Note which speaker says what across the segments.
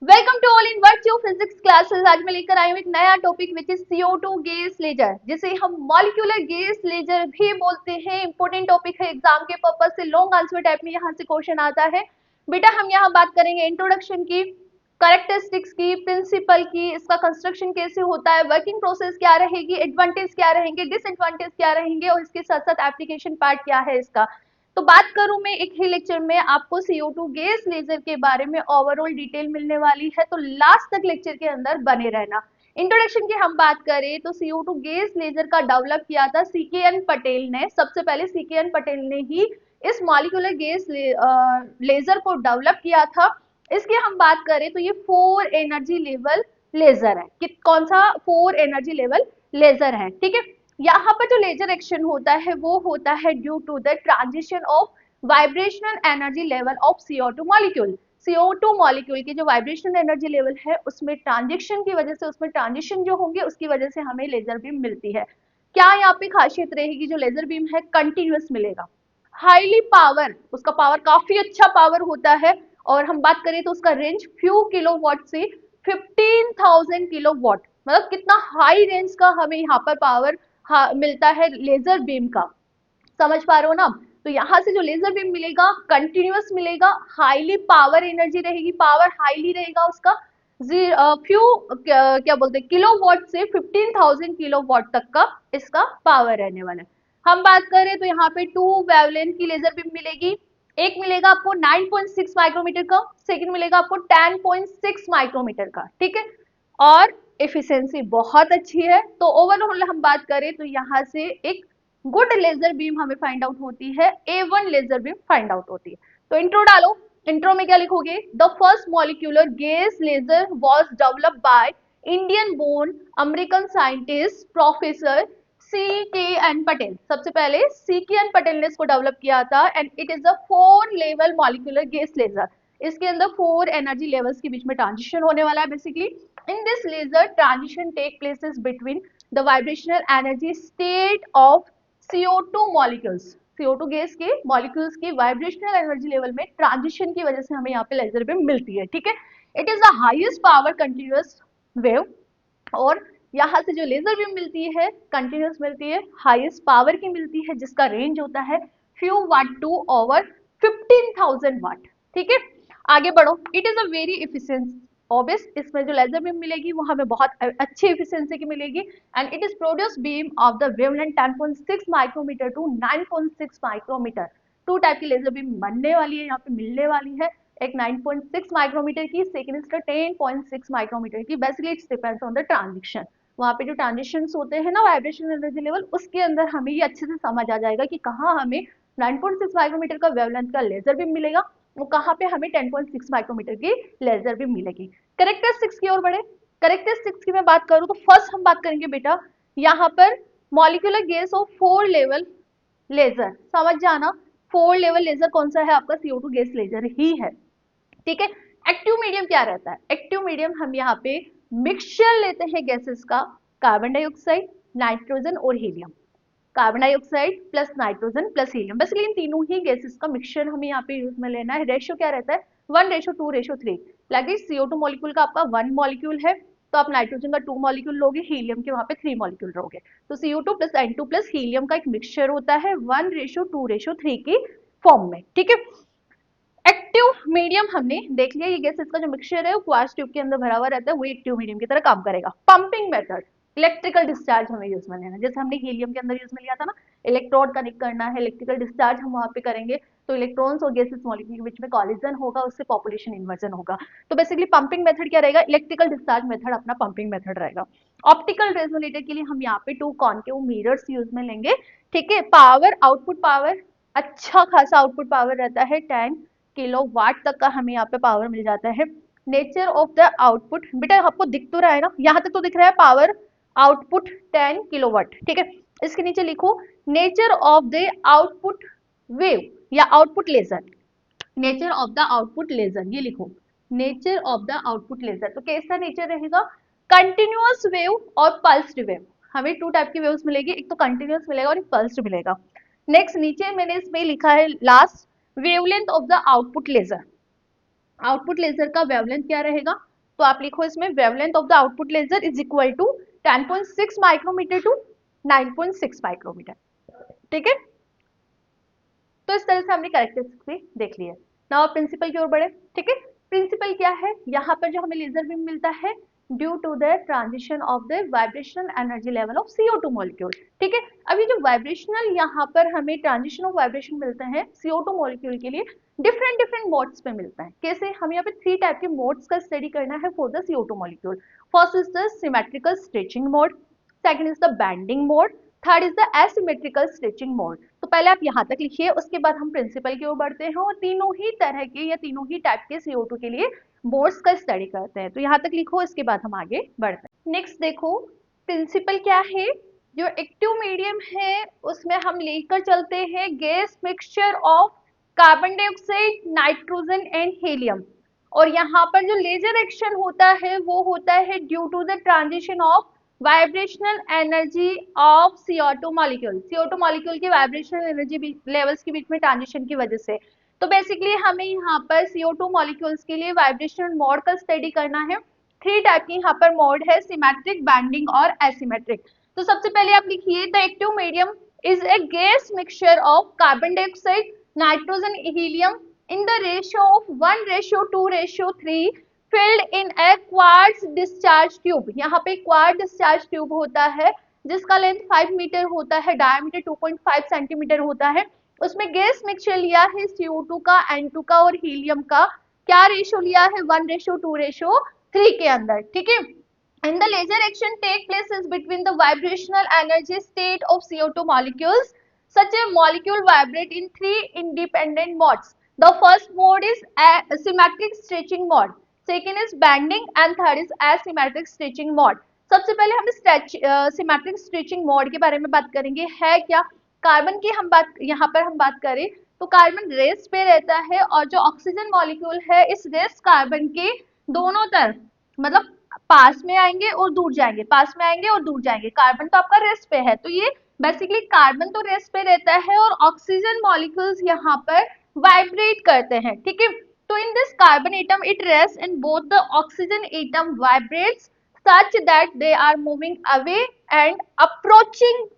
Speaker 1: Welcome to all in virtue physics classes. आज मैं लेकर आई हूँ एक नया topic which is CO2 gas laser, जिसे हम मॉलिक्यूलर गैस लेजर भी बोलते हैं। इंपॉर्टेंट टॉपिक है, एग्जाम के पर्पज से लॉन्ग आंसर टाइप में यहाँ से क्वेश्चन आता है। बेटा हम यहाँ बात करेंगे इंट्रोडक्शन की, कैरेक्टरिस्टिक्स की, प्रिंसिपल की, इसका कंस्ट्रक्शन कैसे होता है, वर्किंग प्रोसेस क्या रहेगी, एडवांटेज क्या रहेंगे, डिसएडवांटेज क्या रहेंगे और इसके साथ साथ एप्लीकेशन पार्ट क्या है इसका। तो बात करूं मैं एक ही लेक्चर में आपको CO2 गैस लेजर के बारे में ओवरऑल डिटेल मिलने वाली है, तो लास्ट तक लेक्चर के अंदर बने रहना। इंट्रोडक्शन की हम बात करें तो CO2 गैस लेजर का डेवलप किया था CKN पटेल ने। सबसे पहले CKN पटेल ने ही इस मॉलिक्यूलर गैस लेजर को डेवलप किया था। इसकी हम बात करें तो ये 4 एनर्जी लेवल लेजर है। कि कौन सा 4 एनर्जी लेवल लेजर है, ठीक है। यहाँ पर जो लेजर एक्शन होता है वो होता है due to the transition of vibrational energy level of CO2 molecule. CO2 molecule की जो वाइब्रेशनल एनर्जी लेवल है उसमें ट्रांजिशन की वजह से, उसमें ट्रांजिशन जो होंगे उसकी वजह से हमें लेजर बीम मिलती है। क्या यहाँ पे खासियत रहेगी, जो लेजर बीम है कंटिन्यूअस मिलेगा, हाईली पावर, उसका पावर काफी अच्छा पावर होता है। और हम बात करें तो उसका रेंज फ्यू किलोवाट से 15,000 किलोवाट, मतलब कितना हाई रेंज का हमें यहाँ पर पावर मिलता है लेजर बीम का। समझ पा रहे हो ना। तो यहाँ से जो लेजर बीम मिलेगा कंटिन्यूअस मिलेगा, हाईली पावर एनर्जी रहेगी, पावर हाईली रहेगा उसका। फ्यू क्या बोलते हैं किलोवाट से 15,000 किलोवाट तक का इसका पावर रहने वाला है। हम बात करें तो यहाँ पे 2 वेवलेंथ की लेजर बीम मिलेगी। एक मिलेगा आपको 9.6 माइक्रोमीटर का, सेकंड मिलेगा आपको 10.6 माइक्रोमीटर का, ठीक है। और एफिशिएंसी बहुत अच्छी है। तो ओवरऑल हम बात करें तो यहाँ से एक गुड लेजर बीम हमें फाइंड आउट होती है, A1 laser beam find out होती है। तो इंट्रो डालो, इंट्रो में क्या लिखोगे, the first molecular gas laser was developed by Indian born American scientist professor CKN Patel. सबसे पहले CKN पटेल ने इसको डेवलप किया था and it is a 4 level molecular gas laser. इसके अंदर 4 एनर्जी लेवल्स के बीच में ट्रांजिशन होने वाला है basically. In this laser transition take places between the vibrational energy state of CO2 molecules. CO2 gas के मॉलिक्यूल्स की वाइब्रेशनल एनर्जी लेवल में ट्रांजिशन की वजह से हमें यहाँ पे लेजर बीम मिलती है, ठीक है। It is the highest power continuous wave, और यहाँ से जो लेजर बीम मिलती है कंटिन्यूअस मिलती है, हाईएस्ट पावर की मिलती है, जिसका रेंज होता है फ्यू वाट टू ओवर 15,000 वाट, ठीक है। आगे बढ़ो, it is a very efficient obvious, इसमें जो लेजर बीम मिलेगी वो हमें बहुत अच्छी एफिशिएंसी की मिलेगी and it is produce beam of the wavelength 10.6 micrometer to 9.6 micrometer. 2 type की लेजर बीम बनने वाली है, यहाँ पे मिलने वाली है। एक 9.6 माइक्रोमीटर की, सेकंड इसका 10.6 माइक्रोमीटर की। Basically it's depends on the transition. वहाँ पे जो ट्रांजिशन होते हैं ना वाइब्रेशन एनर्जी लेवल, उसके अंदर हमें ये अच्छे से समझ आ जाएगा कि कहाँ हमें 9.6 माइक्रोमीटर का वेवलेंथ का लेजर बीम मिलेगा, वो कहाँ पे हमें 10.6 माइक्रोमीटर की लेजर बीम मिलेगी। कैरेक्टरिस्टिक्स की ओर बढ़े। कैरेक्टरिस्टिक्स की मैं बात करूँ तो फर्स्ट हम बात करेंगे बेटा यहाँ पर molecular gas of 4 level laser. समझ जाना, 4 लेवल लेजर कौन सा है, आपका CO2 गैस लेजर ही है, ठीक है। एक्टिव मीडियम क्या रहता है, एक्टिव मीडियम हम यहाँ पे मिक्सचर लेते हैं गैसेस का, कार्बन डाइऑक्साइड, नाइट्रोजन और helium. Carbon dioxide plus nitrogen plus helium, बस इन तीनों ही गैसेस का मिक्सचर हमें यहाँ पे यूज में लेना है। रेशियो क्या रहता है 1:2:3। लाइक CO2 मॉलिक्यूल का आपका 1 मॉलिक्यूल है, तो आप नाइट्रोजन का 2 मॉलिक्यूल लोगे, हीलियम के वहां पे 3 मॉलिक्यूल लोगे। तो CO2 plus N2 plus helium का एक मिक्सचर होता है 1:2:3 की फॉर्म में, ठीक है। एक्टिव मीडियम हमने देख लिया, ये गैसेस का जो मिक्सचर है वो क्वार्ट्ज ट्यूब के अंदर भरा हुआ रहता है, वो एक्टिव मीडियम की तरह काम करेगा। पंपिंग मेथड, इलेक्ट्रिकल डिस्चार्ज हमें यूज में लेना, जैसे हमने हीलियम के अंदर यूज में लिया था ना, इलेक्ट्रोड कनेक्ट करना है, इलेक्ट्रिकल डिस्चार्ज हम वहां पे करेंगे, तो इलेक्ट्रॉन्स और गैसेस मॉलिक्यूल के बीच में कॉलिजन होगा, उससे पॉपुलेशन इन्वर्जन होगा। तो बेसिकली पंपिंग मेथड क्या रहेगा, इलेक्ट्रिकल डिस्चार्ज मेथड अपना पंपिंग मेथड रहेगा। ऑप्टिकल रेजोनेटर के लिए हम यहाँ पे 2 कॉनकेव मिरर्स यूज में लेंगे, ठीक है। पावर, आउटपुट पावर अच्छा खासा आउटपुट पावर रहता है, 10 किलोवाट तक का हमें यहाँ पे पावर मिल जाता है। नेचर ऑफ द आउटपुट, बेटा आपको दिख तो रहा है ना, यहाँ तक तो दिख रहा है पावर आउटपुट 10 किलोवाट, ठीक है। इसके नीचे लिखो nature of the output wave या output laser, nature of the output laser ये लिखो, nature of the output laser. तो कैसा नेचर रहेगा, कंटिन्यूअस वेव और पल्स्ड वेव। हमें 2 टाइप की वेव्स मिलेगी, एक तो कंटिन्यूअस मिलेगा और एक पल्स्ड मिलेगा। नेक्स्ट नीचे मैंने इसमें लिखा है last, wavelength of the output laser. Output laser का वेवलेंथ क्या रहेगा तो आप लिखो इसमें wavelength of the output laser is equal to 10.6 micrometer to 9.6 micrometer. ठीक है, तो इस तरह से हमने कैरेक्टरिस्टिक्स भी देख लिया। नाउ प्रिंसिपल की ओर बढ़े। ठीक है, प्रिंसिपल क्या है, यहाँ पर जो हमें लेजर बीम मिलता है due to the transition of the vibrational energy level of CO2 molecule. ठीक है, अभी जो वाइब्रेशनल यहाँ पर हमें ट्रांजिशन ऑफ वाइब्रेशन मिलते हैं CO2 मॉलिक्यूल के लिए डिफरेंट डिफरेंट मोड्स पे मिलता है। कैसे, हम यहाँ पे 3 टाइप के मोड्स का स्टडी करना है for the CO2 molecule. First is the symmetrical stretching mode, second is the bending mode, third is the asymmetrical stretching mode. तो पहले आप यहाँ तक लिखिए, उसके बाद हम प्रिंसिपल की ओर बढ़ते हैं और तीनों ही तरह के या तीनों ही टाइप के CO2 के लिए मोड्स का स्टडी करते हैं। तो यहाँ तक लिखो, इसके बाद हम आगे बढ़ते हैं। नेक्स्ट देखो, प्रिंसिपल क्या है, जो एक्टिव मीडियम है उसमें हम लेकर चलते हैं gas mixture of carbon dioxide, nitrogen and helium. और यहाँ पर जो लेजर एक्शन होता है वो होता है due to the transition of vibrational energy of CO2 molecule. CO2 molecule की वाइब्रेशनल एनर्जी लेवल्स के बीच में ट्रांजिशन की वजह से। तो बेसिकली हमें यहाँ पर CO2 मॉलिक्यूल्स के लिए वाइब्रेशनल मोड का स्टडी करना है। 3 टाइप की यहाँ पर मोड है, सिमेट्रिक, बैंडिंग और एसिमेट्रिक। तो सबसे पहले आप लिखिए, the active medium is a gas mixture of carbon dioxide, nitrogen, helium in the ratio of 1:2:3 filled in a quartz discharge tube। यहाँ पे क्वार्ट्ज डिस्चार्ज ट्यूब होता है जिसका लेंथ 5 मीटर होता है, डायमीटर 2.5 सेंटीमीटर होता है। उसमें गैस मिक्सचर लिया है CO2 का, N2 का और हीलियम का। क्या रेशियो लिया है, 1:2:3 के अंदर। ठीक है, and the laser action take place is between the vibrational energy state of CO2 molecules. Such a molecule vibrate in 3 independent modes. The first mode is symmetric stretching mode, second is bending and third is asymmetric stretching mode. सबसे पहले हम symmetric stretching mode के बारे में बात करेंगे। है क्या, कार्बन की हम बात यहाँ पर हम बात करें तो कार्बन रेस्ट पे रहता है और जो ऑक्सीजन मॉलिक्यूल है इस रेस्ट कार्बन के दोनों तरफ मतलब पास में आएंगे और दूर जाएंगे, पास में आएंगे और दूर जाएंगे। कार्बन तो आपका रेस्ट पे है, तो ये बेसिकली कार्बन तो रेस्ट पे रहता है और ऑक्सीजन मॉलिक्यूल्स यहाँ पर वाइब्रेट करते हैं। ठीक है, तो in this carbon atom it rest and both the oxygen atom vibrates such that they are moving away and approaching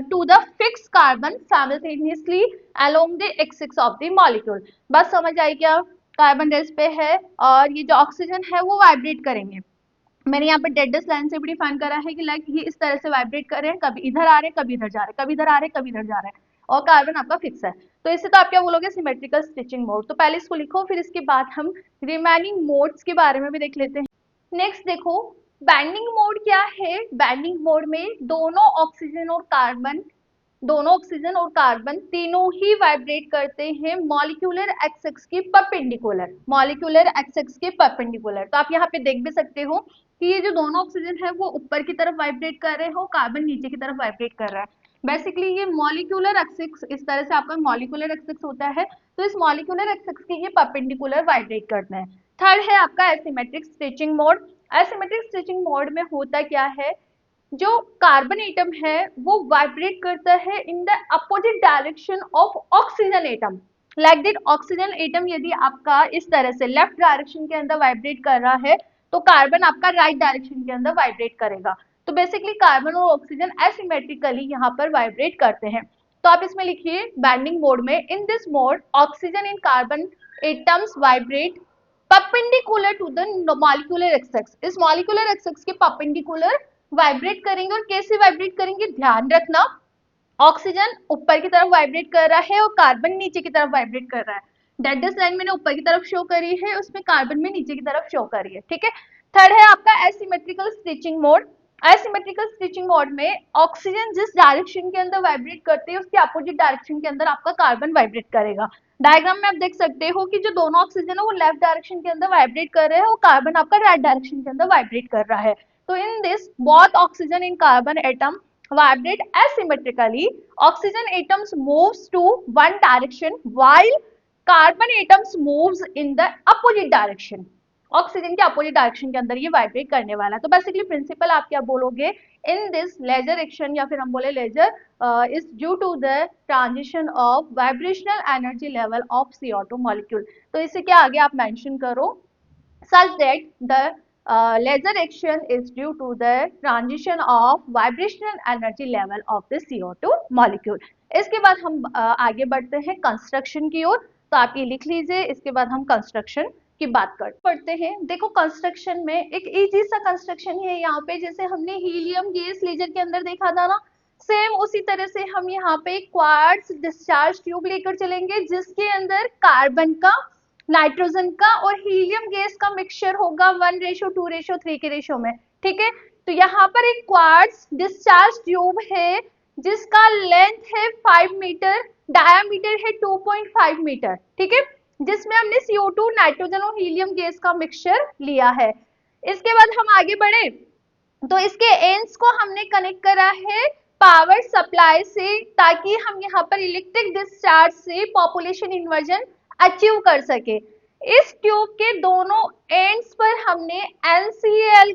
Speaker 1: to the fixed carbon simultaneously along the axis of the molecule। बस समझ आई क्या, carbon rest पे है और ये जो oxygen है वो वाइब्रेट करेंगे। मैंने यहाँ पे डेडस लाइन से भी डिफाइन करा है कि लाइक ये इस तरह से वाइब्रेट कर रहे हैं, कभी इधर आ रहे हैं, कभी इधर जा रहे हैं, कभी इधर आ रहे हैं, कभी इधर जा रहे हैं, और कार्बन आपका फिक्स है। तो इससे तो आप क्या बोलोगे, सिमेट्रिकल स्टिचिंग मोड। तो पहले इसको लिखो, फिर इसके बाद हम रिमेनिंग मोड्स के बारे में भी देख लेते हैं। नेक्स्ट देखो, बैंडिंग मोड क्या है। बैंडिंग मोड में दोनों ऑक्सीजन और कार्बन तीनों ही वाइब्रेट करते हैं मॉलिक्यूलर एक्सिस के परपेंडिकुलर, तो आप यहाँ पे देख भी सकते हो कि ये जो दोनों ऑक्सीजन है वो ऊपर की तरफ वाइब्रेट कर रहे हो, कार्बन नीचे की तरफ वाइब्रेट कर रहा है। बेसिकली ये मॉलिक्यूलर एक्सिस, इस तरह से आपका मॉलिक्यूलर एक्सिस होता है, तो इस मॉलिक्यूलर एक्सिस के ये परपेंडिकुलर वाइब्रेट करते हैं। थर्ड है आपका asymmetric stretching mode. Asymmetric stretching mode में होता क्या है, जो कार्बन एटम है वो वाइब्रेट करता है in the opposite direction of oxygen atom. Like that oxygen atom यदि आपका इस तरह से लेफ्ट डायरेक्शन के अंदर वाइब्रेट कर रहा है तो कार्बन आपका राइट डायरेक्शन के अंदर वाइब्रेट करेगा। तो बेसिकली कार्बन और ऑक्सीजन एसिमेट्रिकली यहाँ पर वाइब्रेट करते हैं। तो आप इसमें लिखिए बैंडिंग मोड में, in this mode oxygen and carbon atoms vibrate perpendicular to the molecular axis. इस मॉलिक्यूलर एक्सिस के परपेंडिकुलर वाइब्रेट करेंगे। और कैसे वाइब्रेट करेंगे, ध्यान रखना, ऑक्सीजन ऊपर की तरफ वाइब्रेट कर रहा है और कार्बन नीचे की तरफ वाइब्रेट कर रहा है। डेडस लाइन मैंने ऊपर की तरफ शो करी है, उसमें कार्बन में नीचे की तरफ शो करी है। ठीक है, थर्ड है आपका asymmetrical stitching mode. Asymmetrical stitching mode में ऑक्सीजन जिस डायरेक्शन के अंदर वाइब्रेट करते हैं उसके अपोजिट डायरेक्शन के अंदर आपका कार्बन वाइब्रेट करेगा। डायग्राम में आप देख सकते हो कि जो दोनों ऑक्सीजन है वो लेफ्ट डायरेक्शन के अंदर वाइब्रेट कर रहे हैं और कार्बन आपका राइट डायरेक्शन के अंदर वाइब्रेट कर रहा है। तो in this both oxygen and carbon atom vibrate asymmetrically. Oxygen atoms moves to one direction while carbon atoms moves in the opposite direction. Oxygen के अपोजिट डायरेक्शन के अंदर ये वाइब्रेट करने वाला है। तो बेसिकली प्रिंसिपल आप क्या बोलोगे, इन दिस लेजर एक्शन या फिर हम बोले laser is due to the transition of vibrational energy level of CO2 molecule. तो इसे क्या आगे आप मेंशन करो, such that the laser action is due to the transition of vibrational energy level of the CO2 molecule. इसके बाद हम आगे बढ़ते हैं कंस्ट्रक्शन की ओर, तो आप ये लिख लीजिए, इसके बाद हम कंस्ट्रक्शन की बात करते हैं। देखो कंस्ट्रक्शन में एक इजी सा कंस्ट्रक्शन है यहाँ पे, जैसे हमने हीलियम गैस लेजर के अंदर देखा था ना, सेम उसी तरह से हम यहाँ पे क्वार्ट्ज डिस्चार्ज ट्यूब लेकर चलेंगे, जिसके अंदर कार्बन का, नाइट्रोजन का और हीलियम गैस का मिक्सचर होगा 1:2:3 के रेशो में, ठीक है। तो यहाँ पर एक क्वार्ट्ज डिस्चार्ज ट्यूब है जिसका लेंथ है 5 मीटर, डायामीटर है 2.5 मीटर, ठीक है, जिसमें हमने CO2, नाइट्रोजन और हीलियम गैस का मिक्सचर लिया है। इसके बाद हम आगे बढ़े तो इसके एंड्स को हमने कनेक्ट करा है पावर सप्लाई से, ताकि हम यहाँ पर इलेक्ट्रिक डिस्चार्ज से पॉपुलेशन इन्वर्जन अचीव कर सके। इस ट्यूब के दोनों एंड्स पर हमने NCL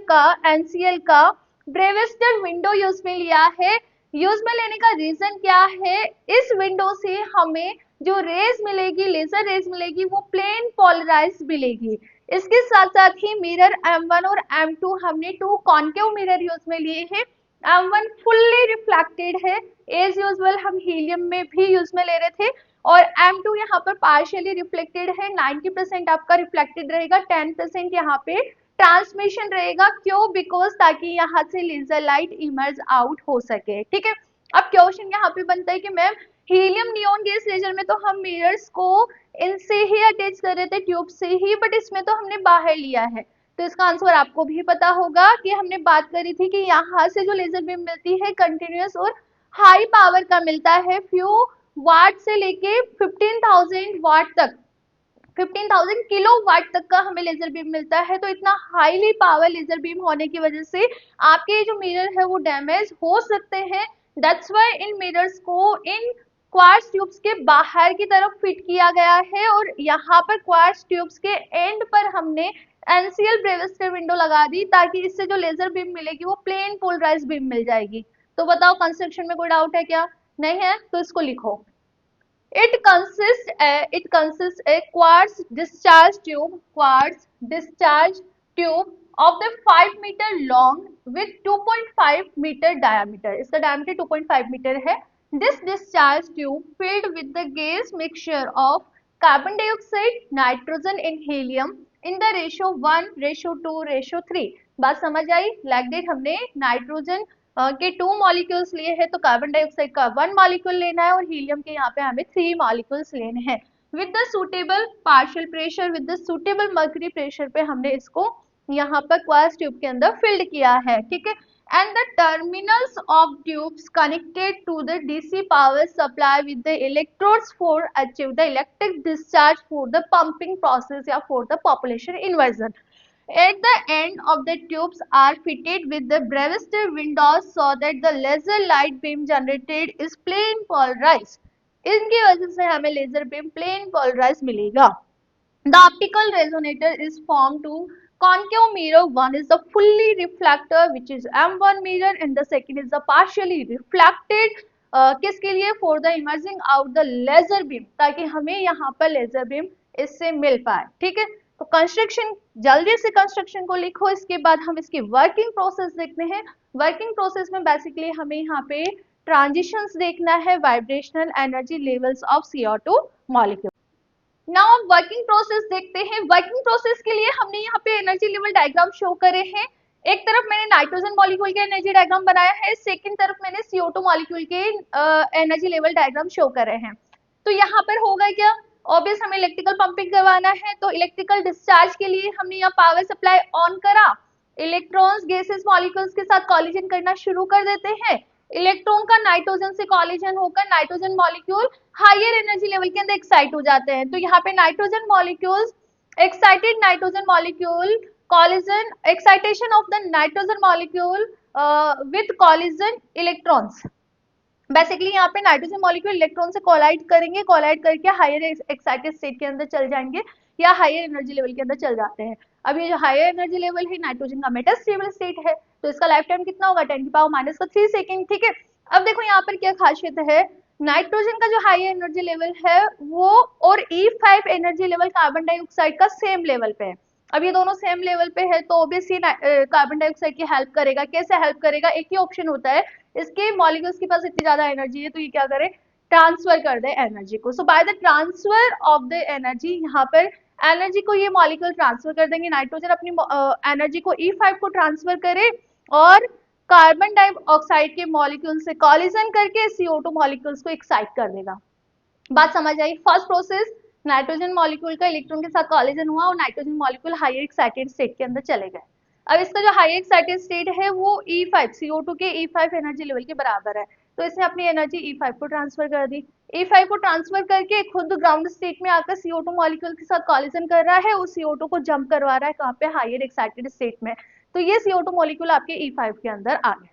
Speaker 1: का ब्रेविस्टर विंडो यूज में लिया है। यूज में लेने का रीजन क्या है, इस विंडो से हमें जो रेज मिलेगी, लेजर रेज मिलेगी, वो प्लेन पोलराइज मिलेगी। इसके साथ साथ ही मिरर M1 और M2 हमने 2 कॉन्केव मिरर यूज में लिए हैं। M1 फुल्ली रिफ्लेक्टेड है, एज यूजुअल हम हीलियम में भी यूज में ले रहे थे, और M2 यहाँ पर पार्शियली रिफ्लेक्टेड है, 90% आपका रिफ्लेक्टेड रहेगा, 10% यहाँ पे ट्रांसमिशन रहेगा। क्यों? बिकॉज ताकि यहाँ से लेजर लाइट इमर्ज आउट हो सके, ठीक है। अब क्वेश्चन यहाँ पे बनता है कि ma'am helium neon gas laser में तो हम मिरर्स को इनसे ही अटैच कर रहे थे, ट्यूब से ही, बट इसमें तो हमने बाहर लिया है। तो इसका आंसर आपको भी पता होगा कि हमने बात करी थी कि यहाँ से जो लेजर बीम मिलती है कंटिन्यूअस और हाई पावर का मिलता है, फ्यू वाट से लेके 15,000 वाट तक, 15,000 किलो वाट तक का हमें लेजर बीम मिलता है। तो इतना हाईली पावर लेजर बीम होने की वजह से आपके जो मिरर है वो डैमेज हो सकते हैं। दैट्स व्हाई इन मिरर्स को इन क्वार्ट्ज ट्यूब्स के बाहर की तरफ फिट किया गया है, और यहाँ पर क्वार्ट्ज ट्यूब्स के एंड पर हमने NCL ब्रेविस्टर विंडो लगा दी, ताकि इससे जो लेजर बीम मिलेगी वो प्लेन पोलराइज बीम मिल जाएगी। तो बताओ कंस्ट्रक्शन में कोई डाउट है क्या? नहीं है तो इसको लिखो। It consists a quartz discharge tube of the 5 meter long with 2.5 meter diameter. इसका diameter 2.5 meter है. This discharge tube filled with the gas mixture of carbon dioxide, nitrogen and helium in the ratio 1:2:3. बात समझ आई? Like that हमने nitrogen के 2 molecules लिए हैं, तो carbon dioxide का 1 मॉलिक्यूल लेना है, और हीलियम के यहाँ पे हमें 3 मॉलिक्यूल्स लेने हैं। With the suitable partial pressure, with the suitable mercury pressure पे हमने इसको यहाँ पर क्वार्ट्ज ट्यूब के अंदर फिल्ड किया है, ठीक है। And the terminals of tubes connected to the DC power supply with the electrodes for achieve the electric discharge for the pumping process या for the population inversion. At the end of the tubes are fitted with the Brewster windows so that the laser light beam generated is plane polarized. इनकी वजह से हमें laser beam plane polarized मिलेगा. The optical resonator is formed to concave mirror. One is the fully reflector which is M1 mirror and the second is the partially reflected. किसके लिए? For the emerging out the laser beam, ताकि हमें यहाँ पर laser beam इससे मिल पाए, ठीक है। तो कंस्ट्रक्शन, जल्दी से कंस्ट्रक्शन को लिखो, इसके बाद हम इसकी वर्किंग प्रोसेस देखते हैं। वर्किंग प्रोसेस में बेसिकली हमें यहाँ पे ट्रांजिशंस देखना है, vibrational energy levels of CO2 molecule. Now working process देखते हैं। वर्किंग प्रोसेस के लिए हमने यहाँ पे एनर्जी लेवल डायग्राम शो करे हैं। एक तरफ मैंने नाइट्रोजन मॉलिक्यूल के एनर्जी डायग्राम बनाया है, सेकंड तरफ मैंने CO2 मॉलिक्यूल के एनर्जी लेवल डायग्राम शो करे हैं। तो यहाँ पर होगा क्या, ऑब्वियस हमें इलेक्ट्रिकल पंपिंग करवाना है, तो इलेक्ट्रिकल डिस्चार्ज के लिए हमने यहाँ पावर सप्लाई ऑन करा, इलेक्ट्रॉन्स गैसेस मॉलिक्यूल्स के साथ कॉलिजन करना शुरू कर देते हैं। इलेक्ट्रॉन का नाइट्रोजन से कॉलिजन होकर nitrogen molecule higher energy level के अंदर एक्साइट हो जाते हैं। तो यहाँ पे nitrogen molecules, excited nitrogen molecule collision, excitation of the nitrogen molecule with collision electrons. Basically यहाँ पे नाइट्रोजन मॉलिक्यूल इलेक्ट्रॉन से कोलाइड करेंगे, कोलाइड करके हायर एक्साइटेड स्टेट के अंदर चल जाएंगे या हायर एनर्जी लेवल के अंदर चल जाते हैं। अब ये जो हायर एनर्जी लेवल है नाइट्रोजन का मेटास्टेबल स्टेट है, तो इसका लाइफ टाइम कितना होगा 10⁻³ सेकेंड, ठीक है। अब देखो यहाँ पर क्या खासियत है, नाइट्रोजन का जो हायर एनर्जी लेवल है वो और E5 energy level carbon dioxide का सेम लेवल पे है। अब ये दोनों सेम लेवल पे है तो ऑब्वियसली कार्बन डाइऑक्साइड की हेल्प करेगा। कैसे हेल्प करेगा? एक ही ऑप्शन होता है, इसके मॉलिक्यूल्स के पास इतनी ज्यादा एनर्जी है तो ये क्या करे, ट्रांसफर कर दे एनर्जी को। So by the transfer of the energy, यहाँ पर एनर्जी को ये मॉलिक्यूल ट्रांसफर कर देंगे। नाइट्रोजन अपनी एनर्जी को E5 को ट्रांसफर करे और कार्बन डाइऑक्साइड के मॉलिक्यूल से कॉलिजन करके CO2 मॉलिक्यूल्स को एक्साइट कर देगा। बात समझ आई? फर्स्ट प्रोसेस, नाइट्रोजन मॉलिक्यूल का इलेक्ट्रॉन के साथ कॉलिजन हुआ और nitrogen molecule higher excited state के अंदर चले गए। अब इसका जो हायर एक्साइटेड स्टेट है वो E5 CO2 के E5 एनर्जी लेवल के बराबर है, तो इसने अपनी एनर्जी E5 को ट्रांसफर कर दी। E5 को ट्रांसफर करके खुद ग्राउंड स्टेट में आकर CO2 मॉलिक्यूल के साथ कॉलिजन कर रहा है, उस CO2 को जंप करवा रहा है कहाँ पे, हायर एक्साइटेड स्टेट में। तो ये CO2 मॉलिक्यूल आपके E5 के अंदर आ गए।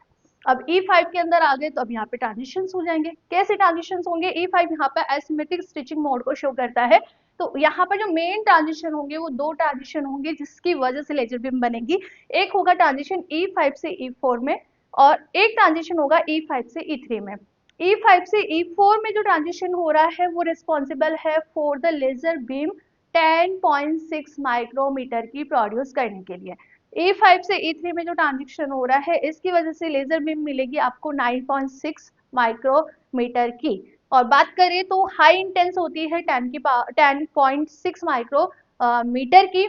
Speaker 1: अब E5 के अंदर आ गए तो अब यहाँ पे ट्रांजिशन हो जाएंगे। कैसे ट्रांजिशन होंगे? E5 यहाँ पे एसिमेट्रिक स्टिचिंग मोड को शो करता है, तो यहाँ पर जो मेन ट्रांजिशन होंगे वो दो ट्रांजिशन होंगे जिसकी वजह से लेजर बीम बनेगी। एक होगा ट्रांजिशन E5 से E4 में और एक ट्रांजिशन होगा E5 से E3 में। E5 से E4 में जो ट्रांजिशन हो रहा है वो रिस्पॉन्सिबल है for the laser beam 10.6 micrometer की प्रोड्यूस करने के लिए। E5 से E3 में जो ट्रांजिशन हो रहा है इसकी वजह से लेजर बीम मिलेगी आपको 9.6 माइक्रोमीटर की। और बात करें तो हाई इंटेंस होती है 10.6 माइक्रोमीटर की।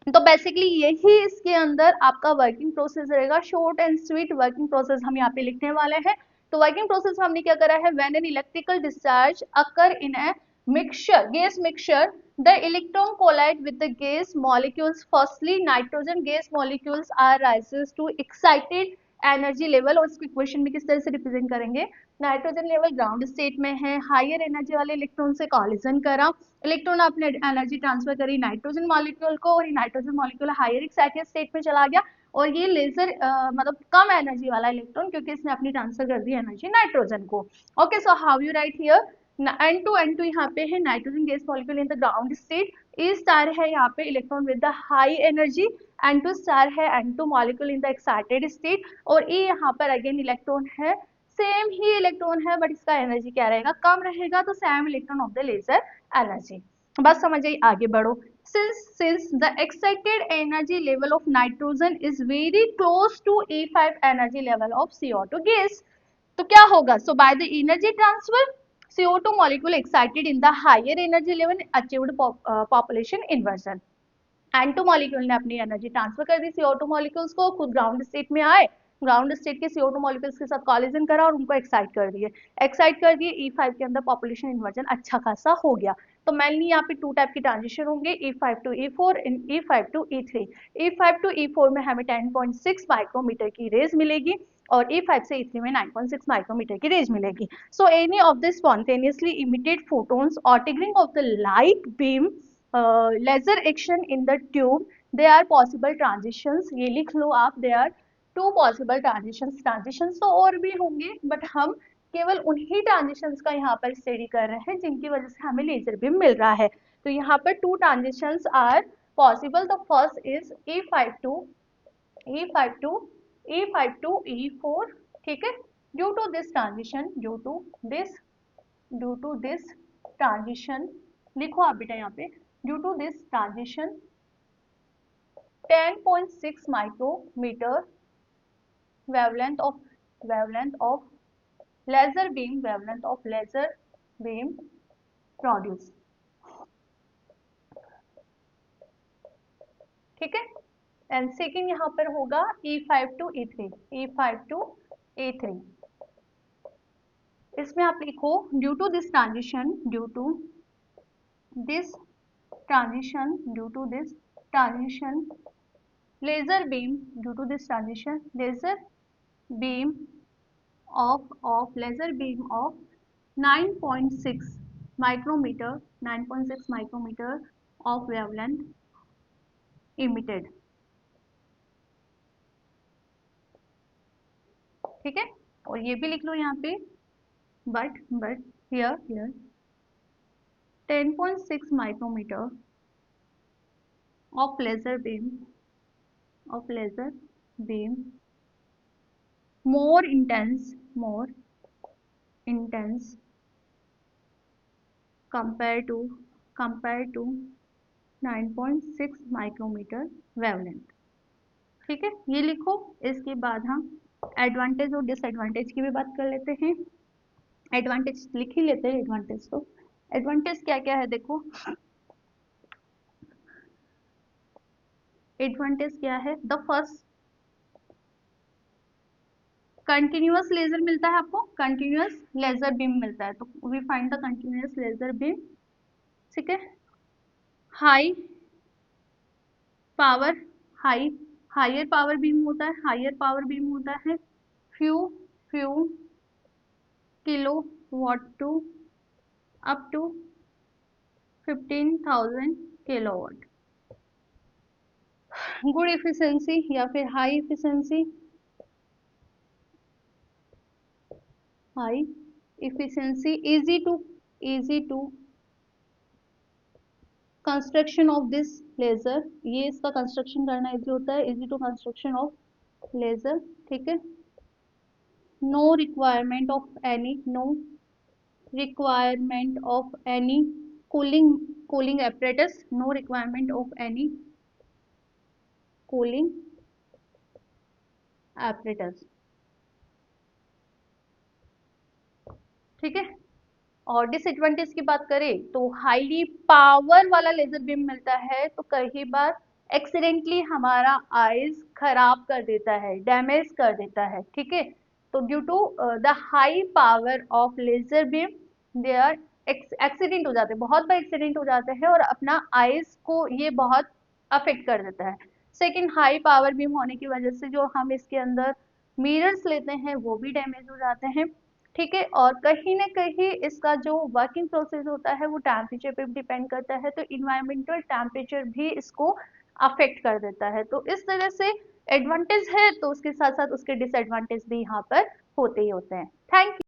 Speaker 1: तो बेसिकली यही इसके अंदर आपका वर्किंग प्रोसेस रहेगा। Short and sweet working process हम यहाँ पे लिखने वाले हैं। तो वर्किंग प्रोसेस में हमने क्या करा है, when an electrical discharge occur in a mixture, gas mixture, the electron collide with the gas molecules. Firstly, nitrogen gas molecules are rises to excited energy level, और इसको इक्वेशन में किस तरह से रिप्रेजेंट करेंगे, नाइट्रोजन लेवल ग्राउंड स्टेट में है, higher energy वाले इलेक्ट्रॉन से कॉलिजन करा, इलेक्ट्रॉन अपने एनर्जी ट्रांसफर करी नाइट्रोजन मॉलिक्यूल को और nitrogen molecule higher excited state में चला गया और ये लेजर मतलब कम एनर्जी वाला इलेक्ट्रॉन, क्योंकि इसने अपनी ट्रांसफर कर दी एनर्जी नाइट्रोजन को। Okay, so how you write here, N2 यहाँ पे है nitrogen gas molecule in the ground state, E star है यहाँ पे electron with the high energy, N2 star है N2 molecule in the excited state और E यहाँ पर अगेन इलेक्ट्रॉन है, सेम ही इलेक्ट्रॉन है बट इसका एनर्जी क्या रहेगा, कम रहेगा, तो same electron of the laser energy. बस समझ आई, आगे बढ़ो। Since the excited energy level of nitrogen is very close to E5 energy level of CO2 gas, तो क्या होगा, so by the energy transfer CO2 molecule excited in the higher energy level achieved population inversion। N2 molecule ने अपनी energy transfer कर दी CO2 molecules को, खुद ground state में आए, ग्राउंड स्टेट के CO2 मॉलिक्यूल्स के साथ कॉलिजन करा और उनको एक्साइट कर दिए E5 के अंदर पॉपुलेशन इन्वर्जन अच्छा खासा हो गया। तो मेनली यहाँ पे टू टाइप की ट्रांजिशन होंगे, E5 to E4 and E5 to E3। E5 to E4 में हमें 10.6 माइक्रोमीटर की रेज मिलेगी और E5 से E3 में 9.6 माइक्रोमीटर की रेज मिलेगी। So any of the spontaneously emitted photons और triggering of the light beam laser action in the tube, they are possible transitions. ये लिख लो आप, they are two possible transitions. Transitions तो और भी होंगे बट हम केवल उन्हीं ट्रांजिशंस का यहाँ पर स्टडी कर रहे हैं जिनकी वजह से हमें लेजर बीम मिल रहा है। तो यहाँ पर two transitions are possible. The first is E5 to E4, ठीक है। ड्यू टू दिस ट्रांजिशन, लिखो आप बेटा यहाँ पे, due to this transition 10.6 micrometer wavelength of laser beam produce, ठीक है। एंड सेकेंड यहाँ पर होगा E5 टू E3, इसमें आप लिखो due to this transition laser beam of 9.6 micrometer of wavelength emitted, ठीक है। और ये भी लिख लो यहाँ पे, but here 10.6 micrometer of laser beam more intense compared to 9.6 micrometer wavelength. ठीक है, ये लिखो। इसके बाद हम एडवांटेज और डिसएडवांटेज की भी बात कर लेते हैं। एडवांटेज लिख ही लेते हैं। एडवांटेज तो एडवांटेज क्या क्या है देखो। एडवांटेज क्या है? द फर्स्ट, कंटिन्यूअस लेजर मिलता है आपको, कंटिन्यूअस लेजर बीम मिलता है, तो we find the continuous laser beam. ठीक है, high power, high higher power beam होता है, हायर पावर बीम होता है few few kilo watt to up to 15,000 kilowatt. Good efficiency या फिर high efficiency, high efficiency, easy to construction of this laser, ये इसका कंस्ट्रक्शन करना इजी होता है, easy to construction of laser. ठीक है, no requirement of any cooling apparatus, no requirement of any cooling apparatus। ठीक है, और डिसएडवांटेज की बात करें तो हाईली पावर वाला लेजर बीम मिलता है तो कई बार एक्सीडेंटली हमारा आईज खराब कर देता है, डैमेज कर देता है। ठीक है, तो due to the high power of laser beam they are accident हो जाते हैं, बहुत बार एक्सीडेंट हो जाते हैं और अपना आईज को ये बहुत अफेक्ट कर देता है। सेकेंड, हाई पावर बीम होने की वजह से जो हम इसके अंदर मिरर्स लेते हैं वो भी डैमेज हो जाते हैं। ठीक है, और कहीं ना कहीं इसका जो वर्किंग प्रोसेस होता है वो टेम्परेचर पे भी डिपेंड करता है, तो इन्वायरमेंटल टेम्परेचर भी इसको अफेक्ट कर देता है। तो इस तरह से एडवांटेज है तो उसके साथ साथ उसके डिसएडवांटेज भी यहाँ पर होते ही होते हैं। Thank you.